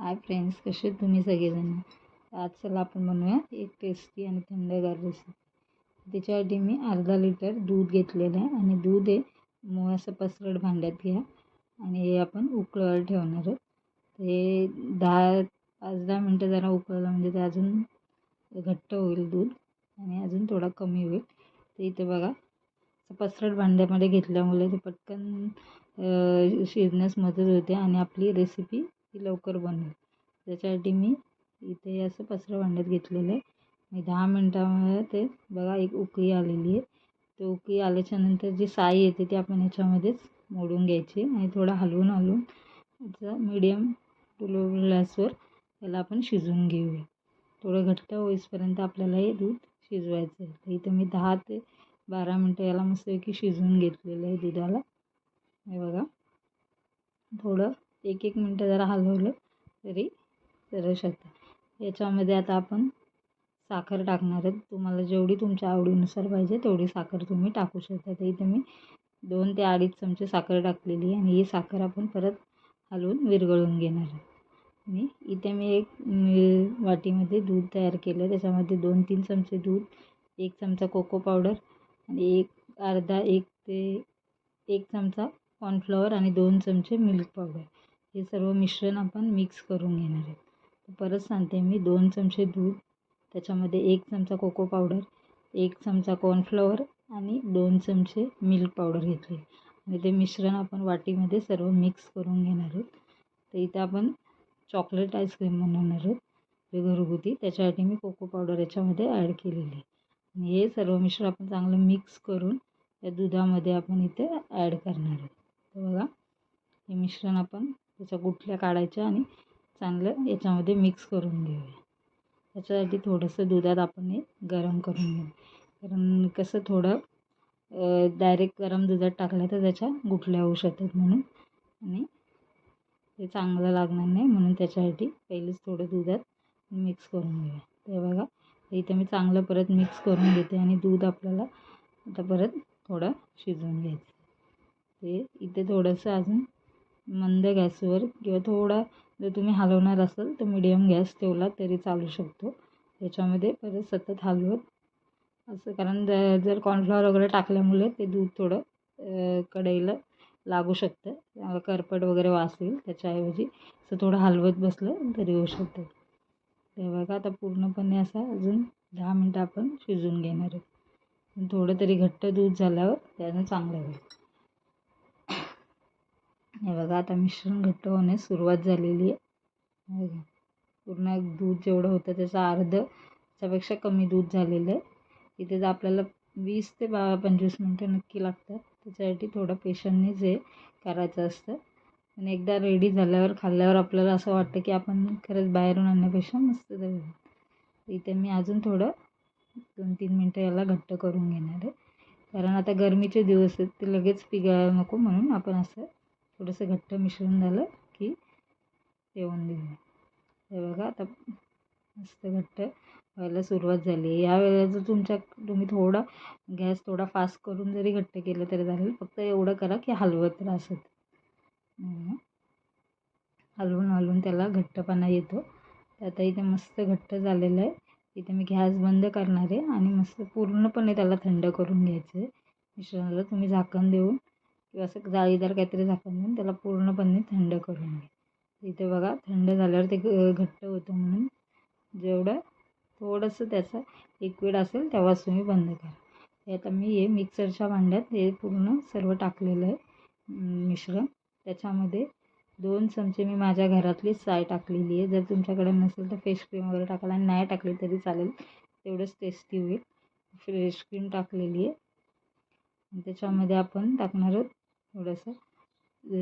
Hi friends, कसे तुम्ही सगळेजण. आज चला आपण बनवूया एक टेस्टी आणि थंडगार रेसिपी. त्याच्यासाठी मी अर्धा लिटर दूध घेतलेलं आहे आणि दूध हे मग असं पसरट भांड्यात घ्या आणि हे आपण उकळायला ठेवणार आहोत. ते 5-10 मिनटं जरा उकळलं म्हणजे ते अजून घट्ट होईल दूध आणि अजून थोडा कमी होईल. तर इथे बघा पसरट भांड्यामध्ये घेतल्यामुळे ते पटकन शिजण्यास मदत होते आणि आपली रेसिपी ती लवकर बनवेल. त्याच्यासाठी मी इथे असं पसरट भांड्यात घेतलेलं आहे आणि 10 मिनटामध्ये ते बघा एक उकळी आलेली आहे. ते उकळी आल्याच्या नंतर जी साई येते ती आपण ह्याच्यामध्येच मोडून घ्यायची आणि थोडं हलवून याचा मीडियम टू लो गॅसवर त्याला आपण शिजवून घेऊया. थोडं घट्ट होईपर्यंत आपल्याला हे दूध शिजवायचं आहे. तर इथं मी 10 ते 12 मिनटं याला मस्तपैकी शिजवून घेतलेलं आहे दुधाला. हे बघा थोडं एक मिनटं जरा हलवलं तरी करू शकता. याच्यामध्ये आता आपण साखर टाकणार आहेत. तुम्हाला जेवढी तुमच्या आवडीनुसार पाहिजे तेवढी साखर तुम्ही टाकू शकता. तर इथे मी 2 ते 2.5 चमचे साखर टाकलेली आहे आणि ही साखर आपण परत हलवून विरघळून घेणार आहे. आणि इथे मी एक वाटीमध्ये दूध तयार केलं. त्याच्यामध्ये 2-3 चमचे दूध, 1 चमचा कोको पावडर आणि अर्धा ते 1 चमचा कॉर्नफ्लॉवर आणि 2 चमचे मिल्क पावडर हे सर्व मिश्रण आपण मिक्स करून घेणार आहे. परत सांगते मी 2 चमचे दूध, त्याच्यामध्ये 1 चमचा कोको पावडर, 1 चमचा कॉर्नफ्लॉवर आणि 2 चमचे मिल्क पावडर घेतले आणि ते मिश्रण आपण वाटीमध्ये सर्व मिक्स करून घेणार आहोत. तर इथे आपण चॉकलेट आईस्क्रीम बनवणार आहोत ते घरगुती. त्याच्यासाठी मी कोको पावडर याच्यामध्ये ॲड केलेली आहे आणि हे सर्व मिश्रण आपण चांगलं मिक्स करून त्या दुधामध्ये आपण इथे ॲड करणार आहोत. तर बघा हे मिश्रण आपण त्याच्या गुठल्या काढायच्या आणि चांगलं याच्यामध्ये मिक्स करून घेऊया. त्याच्यासाठी थोडंसं दुधात आपण हे गरम करून घेऊ. कारण कसं थोडं डायरेक्ट गरम दुधात टाकलं तर त्याच्या गुठल्या होऊ शकतात म्हणून आणि ते चांगलं लागणार नाही म्हणून त्याच्यासाठी पहिलेच थोडं दुधात मिक्स करून घेऊया. ते बघा इथे मी चांगलं परत मिक्स करून घेते आणि दूध आपल्याला आता परत थोडं शिजवून घ्यायचं. ते इथे थोडंसं अजून मंद गॅसवर किंवा थोडा जर तुम्ही हलवणार असाल तर मीडियम गॅस ठेवला तरी चालू शकतो. त्याच्यामध्ये परत सतत हलवत असं, कारण जर कॉर्नफ्लॉवर वगैरे टाकल्यामुळे ते दूध थोडं कढईला लागू शकतं, करपट वगैरे वास येईल. त्याच्याऐवजी असं थोडं हलवत बसलं तरी होऊ शकतं. ते बघा आता पूर्णपणे असं अजून 10 मिनटं आपण शिजवून घेणार आहे. थोडं तरी घट्ट दूध झाल्यावर त्यानं चांगलं होईल. हे बघा आता मिश्रण घट्ट होण्यास सुरुवात झालेली आहे. पूर्ण दूध जेवढं होतं त्याचा त्याच्यापेक्षा कमी दूध झालेलं आहे. इथे जर आपल्याला 20 ते 25 मिनटं नक्की लागतात. त्याच्यासाठी थोडं पेशन्सनीच हे करायचं असतं आणि एकदा रेडी झाल्यावर खाल्ल्यावर आपल्याला असं वाटतं की आपण खरंच बाहेरून आणण्यापेक्षा मस्त झालं. इथे मी अजून थोडं 2-3 मिनटं याला घट्ट करून घेणार आहे. कारण आता गरमीचे दिवस आहेत, ते लगेच पिघळायला नको म्हणून आपण असं थोडंसं घट्ट मिश्रण झालं की ठेवून देऊ. हे बघा आता मस्त घट्ट व्हायला सुरुवात झाली. या वेळेला जर तुम्ही थोडा गॅस थोडा फास्ट करून जरी घट्ट केलं तरी चालेल. फक्त एवढं करा की हलवत राहा. हलवून त्याला घट्टपणा येतो. तर आता इथे मस्त घट्ट झालेलं आहे. इथे मी गॅस बंद करणार आहे आणि मस्त पूर्णपणे त्याला थंड करून घ्यायचं आहे. मिश्रणाला तुम्ही झाकण देऊन किंवा असं जाळीदार काहीतरी झाकण देऊन त्याला पूर्णपणे थंड करून घ्या. इथे बघा थंड झाल्यावर ते घट्ट होतं म्हणून जेवढं थोडंसं त्याचा लिक्विड असेल तेव्हाच तुम्ही बंद करा. हे आता मी हे मिक्सरच्या भांड्यात हे पूर्ण सर्व टाकलेलं आहे मिश्रण. त्याच्यामध्ये 2 चमचे मी माझ्या घरातलीच साय टाकलेली आहे. जर तुमच्याकडे नसेल तर फ्रेश क्रीम वगैरे टाकायला आणि नाही टाकली तरी चालेल, तेवढंच टेस्टी होईल. फ्रेश क्रीम टाकलेली आहे आणि त्याच्यामध्ये आपण टाकणार आहोत थोडंसं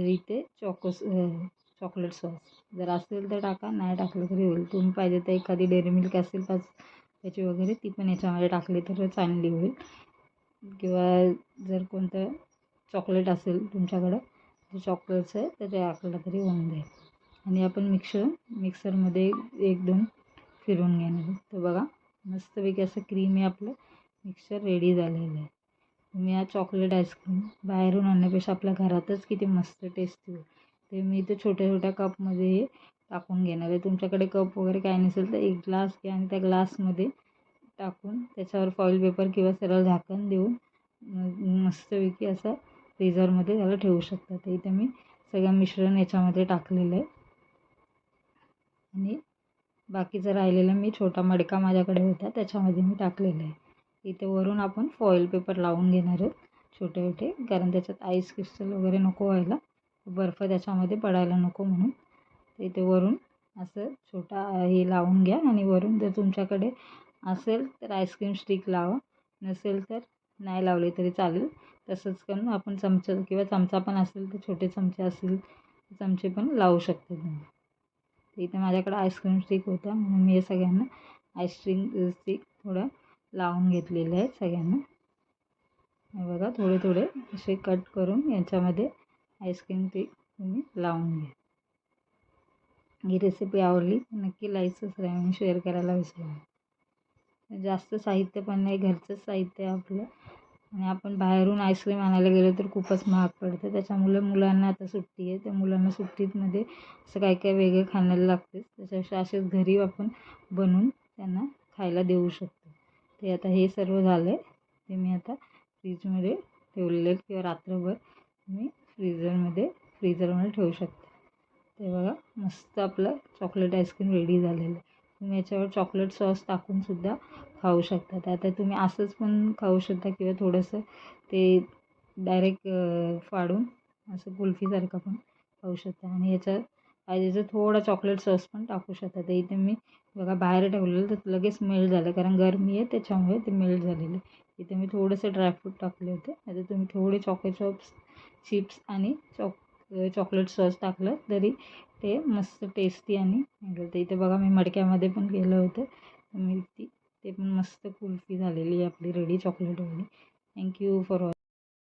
इथे चॉकलेट सॉस. जर असेल तर टाका, नाही टाकलं तरी होईल. तुम्ही पाहिजे तर एखादी डेअरी मिल्क असेल त्याची वगैरे ती पण याच्यामध्ये टाकली तर चांगली होईल. किंवा जर कोणतं चॉकलेट असेल तुमच्याकडं जे चॉकलेट्स आहे तर ते टाकलं तरी होऊन जाईल. आणि आपण मिक्सरमध्ये 1-2 फिरवून घेणार. तर बघा मस्तपैकी असं क्रीमी आपलं मिक्सर रेडी झालेलं आहे. तुम्ही हा चॉकलेट आईस्क्रीम बाहेरून आणण्यापेक्षा आपल्या घरातच किती मस्त टेस्टी होईल. ते मी इथे छोट्या छोट्या कपमध्ये टाकून घेणार आहे. तुमच्याकडे कप वगैरे काय नसेल तर एक ग्लास घ्या आणि त्या ग्लासमध्ये टाकून त्याच्यावर फॉईल पेपर किंवा सरळ झाकण देऊन मस्तपैकी असं फ्रीझरमध्ये त्याला ठेवू शकता. तर इथे मी सगळं मिश्रण याच्यामध्ये टाकलेलं आहे आणि बाकीचं राहिलेलं मी छोटा मडका माझ्याकडे होता त्याच्यामध्ये मी टाकलेलं आहे. इथे वरून आपण फॉईल पेपर लावून घेणार आहोत छोटे छोटे, कारण त्याच्यात आईस क्रिस्टल वगैरे नको व्हायला, बर्फ त्याच्यामध्ये पडायला नको म्हणून. तर इथे वरून असं छोटा हे लावून घ्या आणि वरून जर तुमच्याकडे असेल तर आईस्क्रीम स्टिक लावा, नसेल तर नाही लावले तरी चालेल. तसंच करून आपण चमचा किंवा चमचा पण असेल तर छोटे चमचे असतील चमचे पण लावू शकते तुम्ही. तर इथे माझ्याकडे आईस्क्रीम स्टिक होत्या म्हणून मी हे सगळ्यांना आईस्क्रीम स्टिक थोडं लावून घेतलेलं आहे सगळ्यांना. हे बघा थोडे थोडे असे कट करून याच्यामध्ये आईस्क्रीम स्टिक तुम्ही लावून घ्या. ही रेसिपी आवडली नक्की लाईक सबस्क्राईब आणि शेअर करायला विसरू नका. जास्त साहित्य पण नाही, घरचंच साहित्य आहे आपलं आणि आपण बाहेरून आईस्क्रीम आणायला गेलो तर खूपच महाग पडतं. त्याच्यामुळे मुलांना आता सुट्टी आहे, त्या मुलांना सुट्टीमध्ये असं काय काय वेगळं खाण्याला लागतेच. त्याच्यापेक्षा असेच घरी आपण बनवून त्यांना खायला देऊ शकतो. ते आता हे सर्व झालं आहे ते मी आता फ्रीजमध्ये ठेवलेले किंवा रात्रभर तुम्ही फ्रीझरमध्ये ठेवू शकता. ते बघा मस्त आपलं चॉकलेट आईस्क्रीम रेडी झालेलं आहे. तुम्ही याच्यावर चॉकलेट सॉस टाकूनसुद्धा खाऊ शकता. तर आता तुम्ही असंच पण खाऊ शकता किंवा थोडंसं ते डायरेक्ट फाडून असं कुल्फीसारखं पण खाऊ शकता आणि याच्यात पाहिजे तर थोडा चॉकलेट सॉस पण टाकू शकता. तर इथे मी बघा बाहेर ठेवलेलं तर लगेच मेल्ट झालं, कारण गरमी आहे त्याच्यामुळे ते मेल्ट झालेलं. इथे मी थोडेसे ड्रायफ्रूट टाकले होते. आता तुम्ही थोडे चॉकलेट चिप्स आणि चॉकलेट सॉस टाकलं तरी ते मस्त टेस्टी आणि तर इथे बघा मी मडक्यामध्ये पण केलं होतं. मी ते पण मस्त कुल्फी झालेली आहे आपली रेडी चॉकलेटवाली. Thank you for